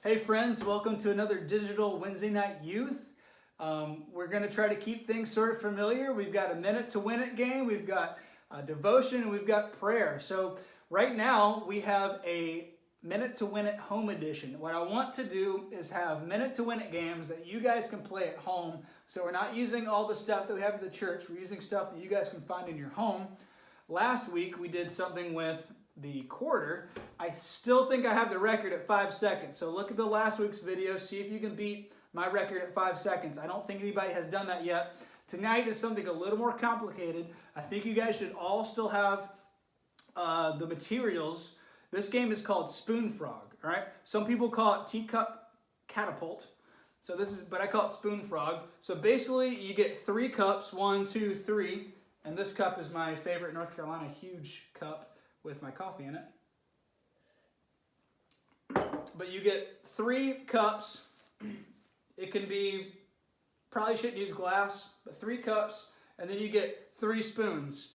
Hey friends, welcome to another Digital Wednesday Night Youth. We're going to try to keep things sort of familiar. We've got a minute to win it game, we've got devotion, and we've got prayer. So right now we have a minute to win it home edition. What I want to do is have minute to win it games that you guys can play at home. So we're not using all the stuff that we have at the church, we're using stuff that you guys can find in your home. Last week we did something with the quarter. I still think I have the record at 5 seconds. So look at the last week's video, see if you can beat my record at 5 seconds. I don't think anybody has done that yet. Tonight is something a little more complicated. I think you guys should all still have the materials. This game is called Spoon Frog, all right? Some people call it Teacup Catapult. But I call it Spoon Frog. So basically you get 3 cups, 1, 2, 3, and this cup is my favorite North Carolina huge cup with my coffee in it. But you get 3 cups. It can be, probably shouldn't use glass, but 3 cups, and then you get 3 spoons.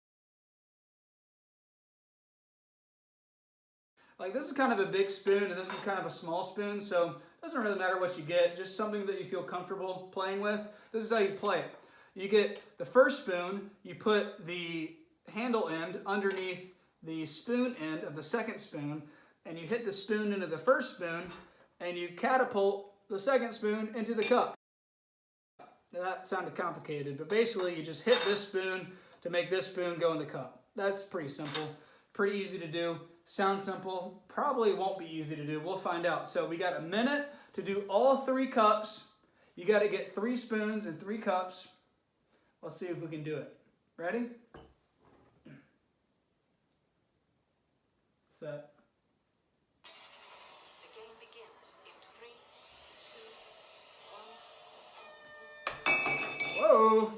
Like this is kind of a big spoon and this is kind of a small spoon, so it doesn't really matter what you get, just something that you feel comfortable playing with. This is how you play it. You get the first spoon, you put the handle end underneath the spoon end of the second spoon, and you hit the spoon into the first spoon, and you catapult the second spoon into the cup. Now that sounded complicated, but basically you just hit this spoon to make this spoon go in the cup. That's pretty simple, pretty easy to do. Sounds simple, probably won't be easy to do. We'll find out. So we got a minute to do all 3 cups. You got to get 3 spoons and 3 cups. Let's see if we can do it. Ready? Set. The game begins in 3, 2, 1. Whoa.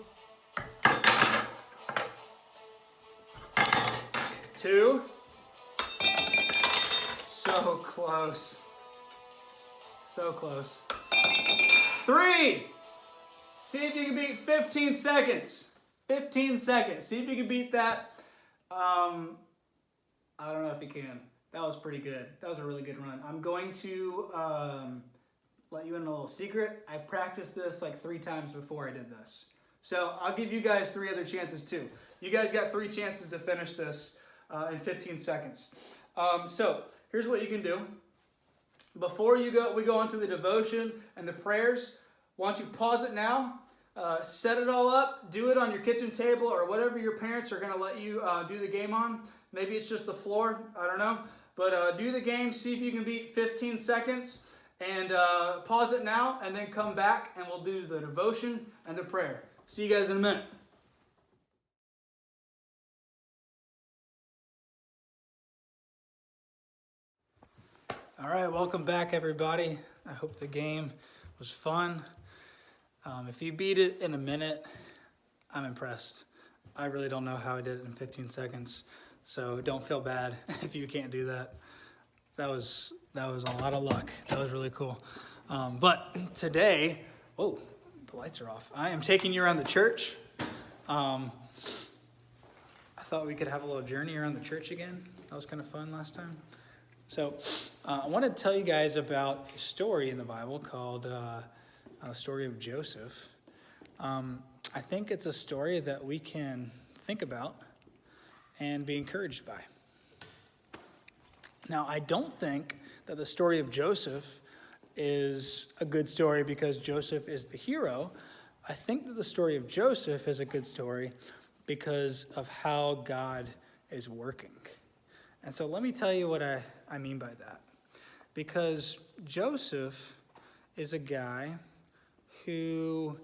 2. So close. So close. 3. See if you can beat 15 seconds. 15 seconds. See if you can beat that. I don't know if you can. That was pretty good. That was a really good run. I'm going to let you in a little secret. I practiced this like 3 times before I did this. So I'll give you guys 3 other chances too. You guys got 3 chances to finish this in 15 seconds. So here's what you can do. Before we go into the devotion and the prayers, why don't you pause it now, set it all up, do it on your kitchen table or whatever your parents are going to let you do the game on. Maybe it's just the floor, I don't know. But do the game, see if you can beat 15 seconds, and pause it now, and then come back, and we'll do the devotion and the prayer. See you guys in a minute. All right, welcome back, everybody. I hope the game was fun. If you beat it in a minute, I'm impressed. I really don't know how I did it in 15 seconds. So don't feel bad if you can't do that. That was a lot of luck. That was really cool. But today, oh, the lights are off. I am taking you around the church. I thought we could have a little journey around the church again. That was kind of fun last time. So I want to tell you guys about a story in the Bible called the story of Joseph. I think it's a story that we can think about and be encouraged by. Now, I don't think that the story of Joseph is a good story because Joseph is the hero. I think that the story of Joseph is a good story because of how God is working. And so let me tell you what I mean by that. Because Joseph is a guy who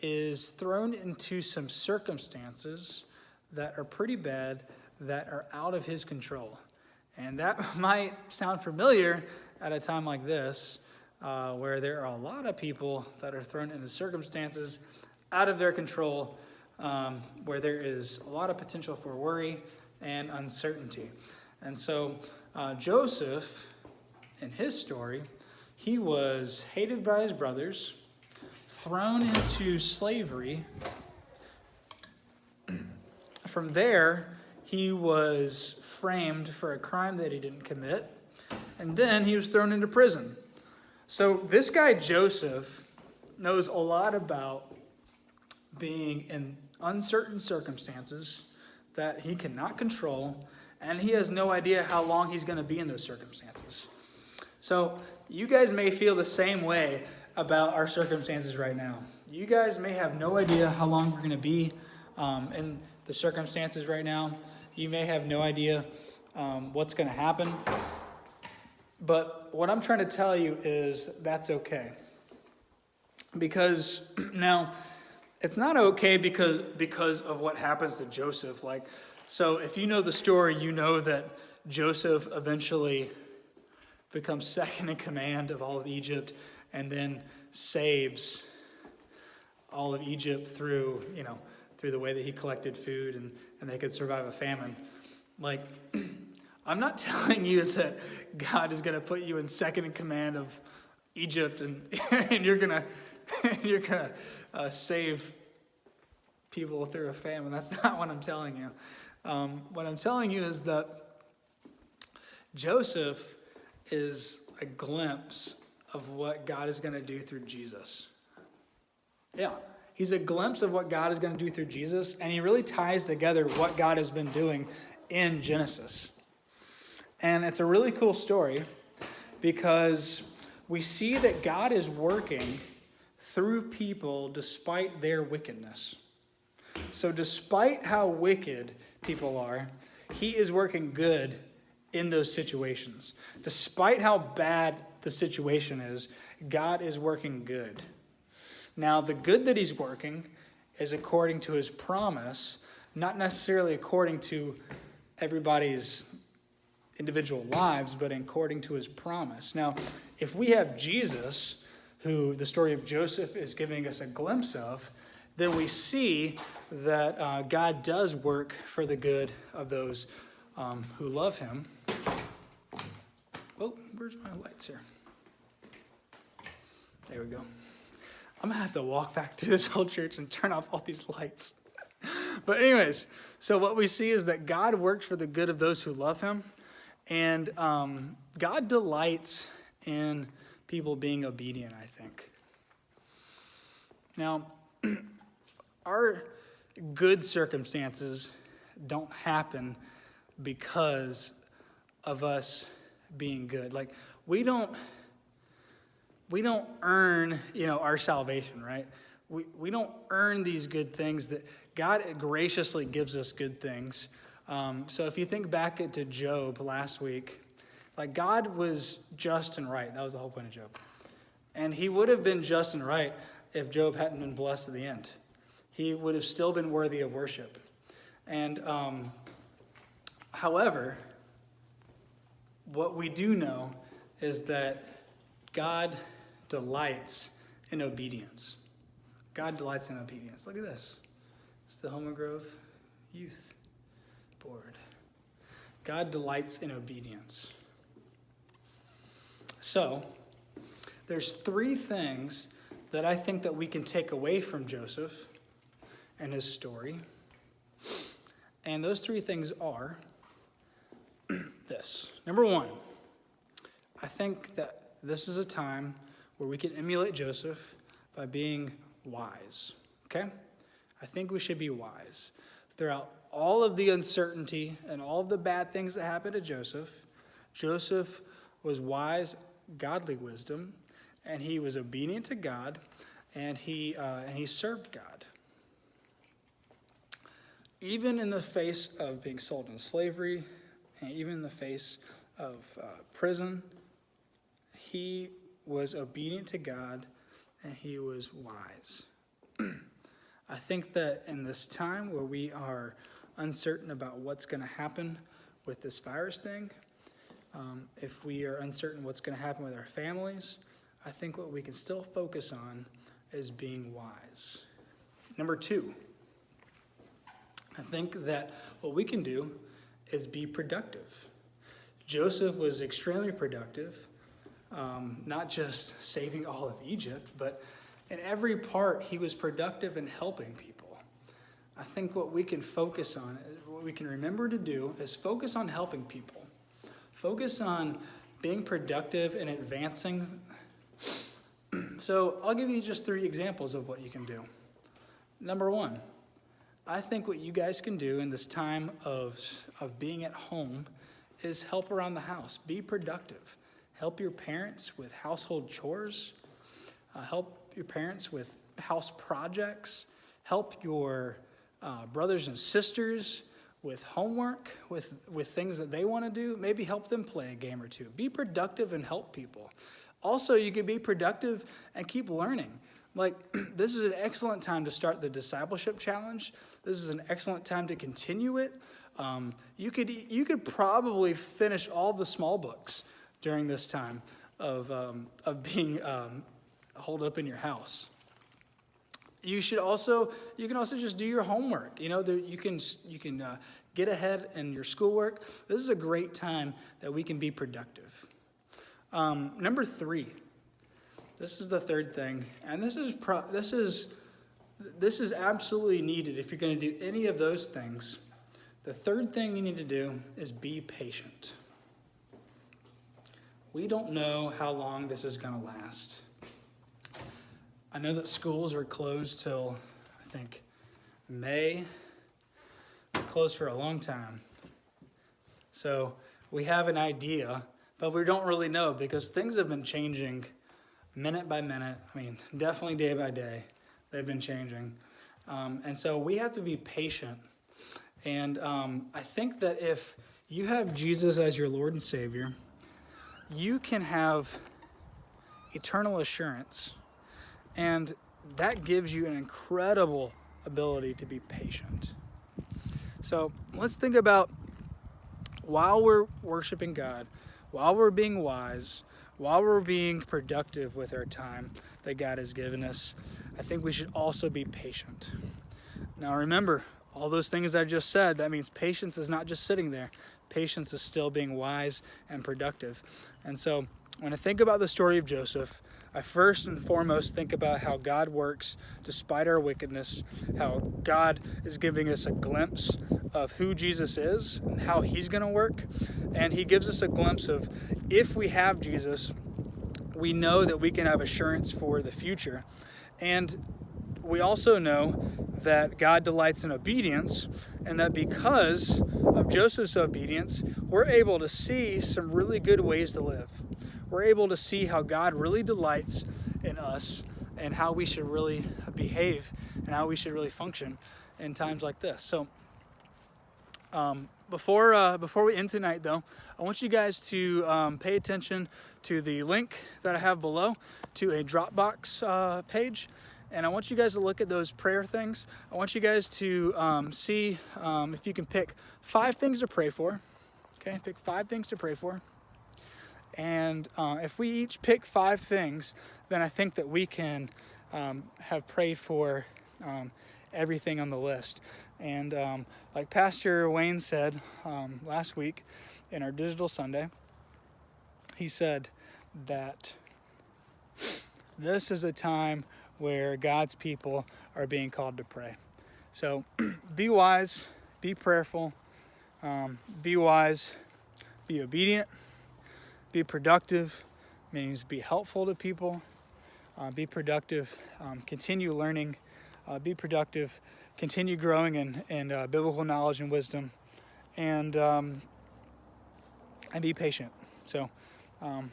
is thrown into some circumstances that are pretty bad, that are out of his control. And that might sound familiar at a time like this, where there are a lot of people that are thrown into circumstances out of their control, where there is a lot of potential for worry and uncertainty. And so Joseph, in his story, he was hated by his brothers, thrown into slavery. From there, he was framed for a crime that he didn't commit, and then he was thrown into prison. So this guy Joseph knows a lot about being in uncertain circumstances that he cannot control, and he has no idea how long he's going to be in those circumstances. So you guys may feel the same way about our circumstances right now. You guys may have no idea how long we're going to be in the circumstances right now. You may have no idea what's going to happen. But what I'm trying to tell you is that's okay. Because now, it's not okay because of what happens to Joseph. So if you know the story, you know that Joseph eventually becomes second in command of all of Egypt and then saves all of Egypt through the way that he collected food and they could survive a famine. I'm not telling you that God is going to put you in second in command of Egypt and you're going to save people through a famine. That's not what I'm telling you. What I'm telling you is that Joseph is a glimpse of what God is going to do through Jesus. Yeah, he's a glimpse of what God is going to do through Jesus, and he really ties together what God has been doing in Genesis. And it's a really cool story because we see that God is working through people despite their wickedness. So despite how wicked people are, he is working good in those situations. Despite how bad the situation is, God is working good. Now, the good that he's working is according to his promise, not necessarily according to everybody's individual lives, but according to his promise. Now, if we have Jesus, who the story of Joseph is giving us a glimpse of, then we see that God does work for the good of those who love him. Well, where's my lights here? There we go. I'm going to have to walk back through this whole church and turn off all these lights. But anyways, so what we see is that God works for the good of those who love him. And God delights in people being obedient, I think. Now, our good circumstances don't happen because of us being good. We don't earn, our salvation, right? We don't earn these good things. That God graciously gives us good things. So if you think back to Job last week, God was just and right. That was the whole point of Job. And he would have been just and right if Job hadn't been blessed at the end. He would have still been worthy of worship. And however, what we do know is that God delights in obedience. God delights in obedience. Look at this. It's the Homer Grove Youth Board. God delights in obedience. So, there's three things that I think that we can take away from Joseph and his story. And those three things are this. Number one, I think that this is a time where we can emulate Joseph by being wise. Okay? I think we should be wise. Throughout all of the uncertainty and all of the bad things that happened to Joseph, Joseph was wise, godly wisdom, and he was obedient to God, and he served God. Even in the face of being sold into slavery, and even in the face of prison, he was obedient to God, and he was wise. I think that in this time where we are uncertain about what's going to happen with this virus thing, if we are uncertain what's going to happen with our families, I think what we can still focus on is being wise. Number two, I think that what we can do is be productive. Joseph was extremely productive, not just saving all of Egypt, but in every part he was productive in helping people. I think what we can focus on, what we can remember to do, is focus on helping people. Focus on being productive and advancing So I'll give you just 3 examples of what you can do. Number 1, I think what you guys can do in this time of being at home is help around the house. Be productive. Help your parents with household chores. Help your parents with house projects. Help your brothers and sisters with homework, with things that they want to do. Maybe help them play a game or 2. Be productive and help people. Also, you can be productive and keep learning. Like, this is an excellent time to start the discipleship challenge. This is an excellent time to continue it. You could probably finish all the small books during this time of being holed up in your house. You can also just do your homework. You can get ahead in your schoolwork. This is a great time that we can be productive. Number 3. This is the 3rd thing, and this is absolutely needed if you're going to do any of those things. The 3rd thing you need to do is be patient. We don't know how long this is going to last. I know that schools are closed till, I think, May. They're closed for a long time. So we have an idea, but we don't really know because things have been changing minute by minute. I mean, definitely day by day. They've been changing. And so we have to be patient. And I think that if you have Jesus as your Lord and Savior, you can have eternal assurance. And that gives you an incredible ability to be patient. So let's think about while we're worshiping God, while we're being wise, while we're being productive with our time that God has given us, I think we should also be patient. Now remember, all those things I just said, that means patience is not just sitting there. Patience is still being wise and productive. And so when I think about the story of Joseph, I first and foremost think about how God works despite our wickedness, how God is giving us a glimpse of who Jesus is and how he's going to work. And he gives us a glimpse of if we have Jesus, we know that we can have assurance for the future. And we also know that God delights in obedience, and that because of Joseph's obedience, we're able to see some really good ways to live. We're able to see how God really delights in us and how we should really behave and how we should really function in times like this. So before we end tonight, though, I want you guys to pay attention to the link that I have below to a Dropbox page. And I want you guys to look at those prayer things. I want you guys to see if you can pick 5 things to pray for. Okay, pick 5 things to pray for. And if we each pick 5 things, then I think that we can have prayed for everything on the list. And like Pastor Wayne said last week in our Digital Sunday, he said that this is a time where God's people are being called to pray. So be wise, be prayerful, be wise, be obedient, be productive, means be helpful to people, be productive, continue learning, be productive, continue growing in biblical knowledge and wisdom, and be patient. So while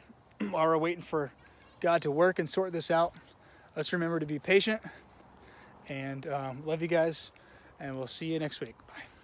we're waiting for God to work and sort this out, let's remember to be patient, and love you guys, and we'll see you next week. Bye.